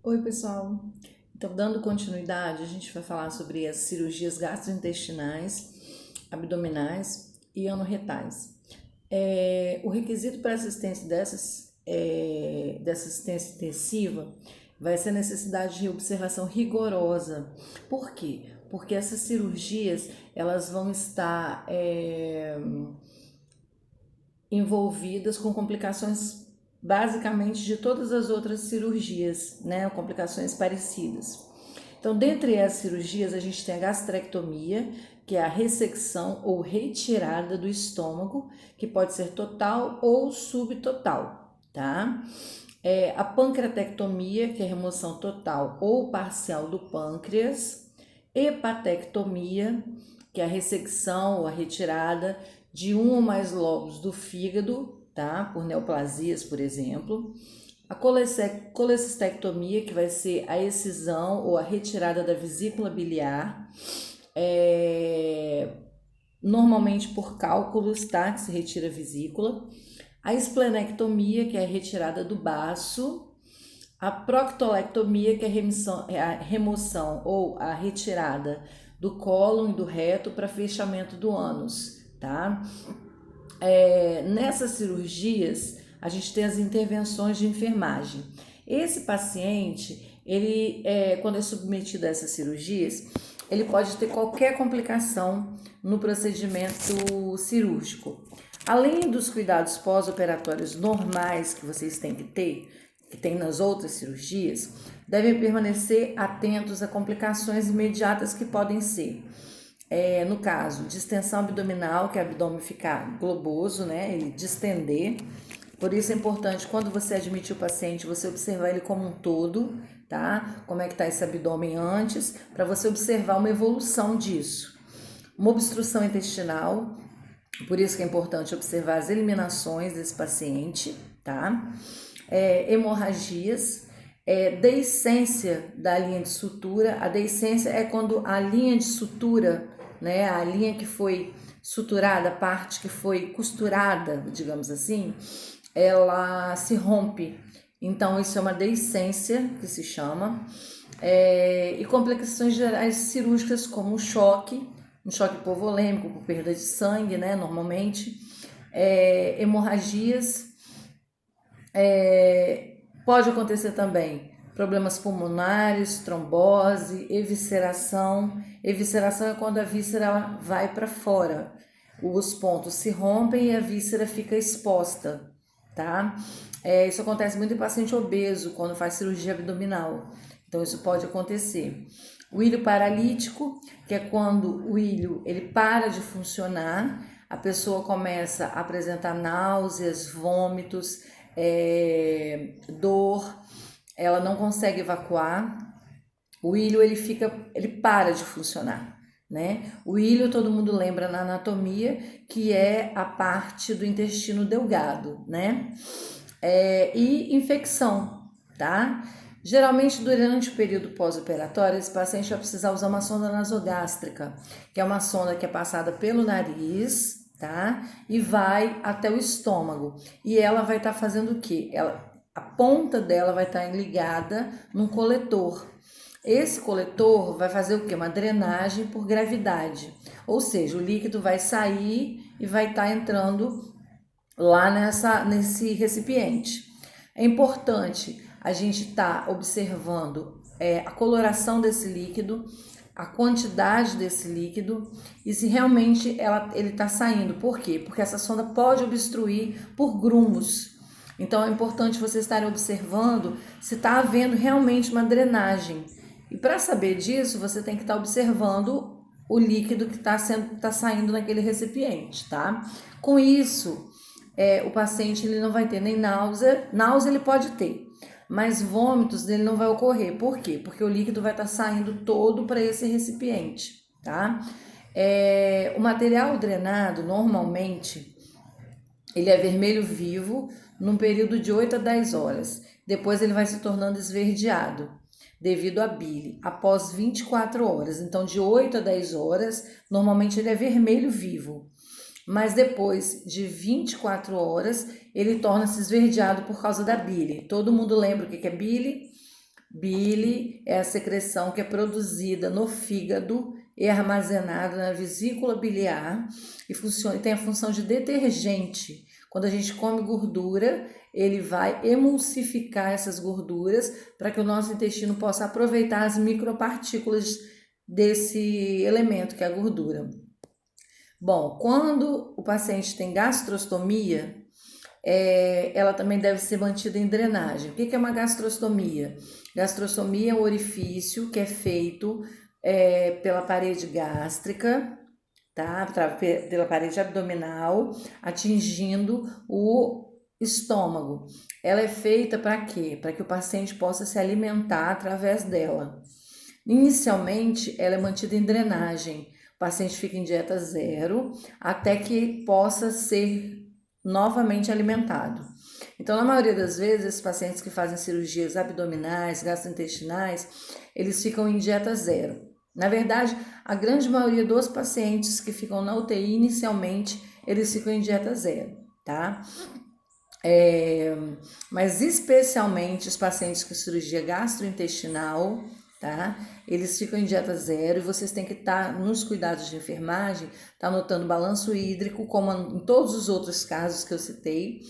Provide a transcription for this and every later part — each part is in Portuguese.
Oi, pessoal. Então, dando continuidade, a gente vai falar sobre as cirurgias gastrointestinais, abdominais e anorretais. O requisito para assistência dessa assistência intensiva vai ser a necessidade de observação rigorosa. Por quê? Porque essas cirurgias elas vão estar envolvidas com complicações basicamente de todas as outras cirurgias, né? Complicações parecidas. Então, dentre as cirurgias, a gente tem a gastrectomia, que é a ressecção ou retirada do estômago, que pode ser total ou subtotal, tá? A pancreatectomia, que é a remoção total ou parcial do pâncreas. Hepatectomia, que é a ressecção ou a retirada de um ou mais lobos do fígado, tá? Por neoplasias, por exemplo. A colecistectomia, que vai ser a excisão ou a retirada da vesícula biliar, normalmente por cálculos, tá? Que se retira a vesícula. A esplenectomia, que é a retirada do baço. A proctolectomia, que é a remoção ou a retirada do cólon e do reto para fechamento do ânus, tá? Nessas cirurgias, a gente tem as intervenções de enfermagem. Esse paciente, quando é submetido a essas cirurgias, ele pode ter qualquer complicação no procedimento cirúrgico. Além dos cuidados pós-operatórios normais que vocês têm que ter, que tem nas outras cirurgias, devem permanecer atentos a complicações imediatas que podem ser. No caso, distensão abdominal, que é o abdômen ficar globoso, né? Ele distender. Por isso é importante, quando você admitir o paciente, você observar ele como um todo, tá? Como é que tá esse abdômen antes, para você observar uma evolução disso. Uma obstrução intestinal, por isso que é importante observar as eliminações desse paciente, tá? Hemorragias, deiscência da linha de sutura. A deiscência é quando a linha de sutura, né, a linha que foi suturada, a parte que foi costurada, digamos assim, ela se rompe. Então, isso é uma deiscência, que se chama. E complicações gerais cirúrgicas, como um choque hipovolêmico por perda de sangue, né, normalmente. Hemorragias. Pode acontecer também problemas pulmonares, trombose, evisceração. Evisceração é quando a víscera vai para fora. Os pontos se rompem e a víscera fica exposta, tá? Isso acontece muito em paciente obeso, quando faz cirurgia abdominal. Então, isso pode acontecer. O ilho paralítico, que é quando o ilho ele para de funcionar, a pessoa começa a apresentar náuseas, vômitos, dor, ela não consegue evacuar. O ilho ele para de funcionar, né? O ilho todo mundo lembra na anatomia que é a parte do intestino delgado, né? E infecção, tá? Geralmente, durante o período pós-operatório, esse paciente vai precisar usar uma sonda nasogástrica, que é uma sonda que é passada pelo nariz, tá? E vai até o estômago. E ela vai estar fazendo o quê? A ponta dela vai estar ligada num coletor. Esse coletor vai fazer o quê? Uma drenagem por gravidade. Ou seja, o líquido vai sair e vai estar entrando lá nesse recipiente. É importante a gente estar observando a coloração desse líquido, a quantidade desse líquido e se realmente ele está saindo. Por quê? Porque essa sonda pode obstruir por grumos. Então é importante vocês estarem observando se está havendo realmente uma drenagem. E para saber disso, você tem que estar observando o líquido que está saindo naquele recipiente, tá? Com isso, o paciente ele não vai ter nem náusea ele pode ter, mas vômitos dele não vai ocorrer. Por quê? Porque o líquido vai estar saindo todo para esse recipiente, tá? O material drenado, normalmente, ele é vermelho vivo num período de 8 a 10 horas. Depois ele vai se tornando esverdeado devido à bile, após 24 horas. Então, de 8 a 10 horas, normalmente ele é vermelho vivo. Mas depois de 24 horas, ele torna-se esverdeado por causa da bile. Todo mundo lembra o que é bile? Bile é a secreção que é produzida no fígado e armazenada na vesícula biliar e tem a função de detergente. Quando a gente come gordura, ele vai emulsificar essas gorduras para que o nosso intestino possa aproveitar as micropartículas desse elemento que é a gordura. Bom, quando o paciente tem gastrostomia, ela também deve ser mantida em drenagem. O que é uma gastrostomia? Gastrostomia é um orifício que é feito pela parede gástrica, tá? Pela parede abdominal, atingindo o estômago. Ela é feita para quê? Para que o paciente possa se alimentar através dela. Inicialmente, ela é mantida em drenagem. O paciente fica em dieta zero até que possa ser novamente alimentado. Então, na maioria das vezes, esses pacientes que fazem cirurgias abdominais, gastrointestinais, eles ficam em dieta zero. Na verdade, a grande maioria dos pacientes que ficam na UTI inicialmente, eles ficam em dieta zero, tá? Mas especialmente os pacientes com cirurgia gastrointestinal, tá? Eles ficam em dieta zero e vocês têm que estar nos cuidados de enfermagem, tá anotando balanço hídrico, como em todos os outros casos que eu citei,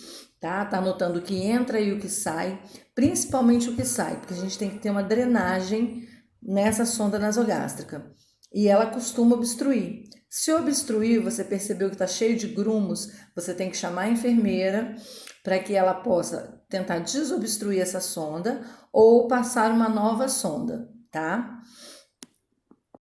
tá? Tá anotando o que entra e o que sai, principalmente o que sai, porque a gente tem que ter uma drenagem nessa sonda nasogástrica. E ela costuma obstruir. Se obstruir, você percebeu que está cheio de grumos, você tem que chamar a enfermeira para que ela possa tentar desobstruir essa sonda ou passar uma nova sonda, tá?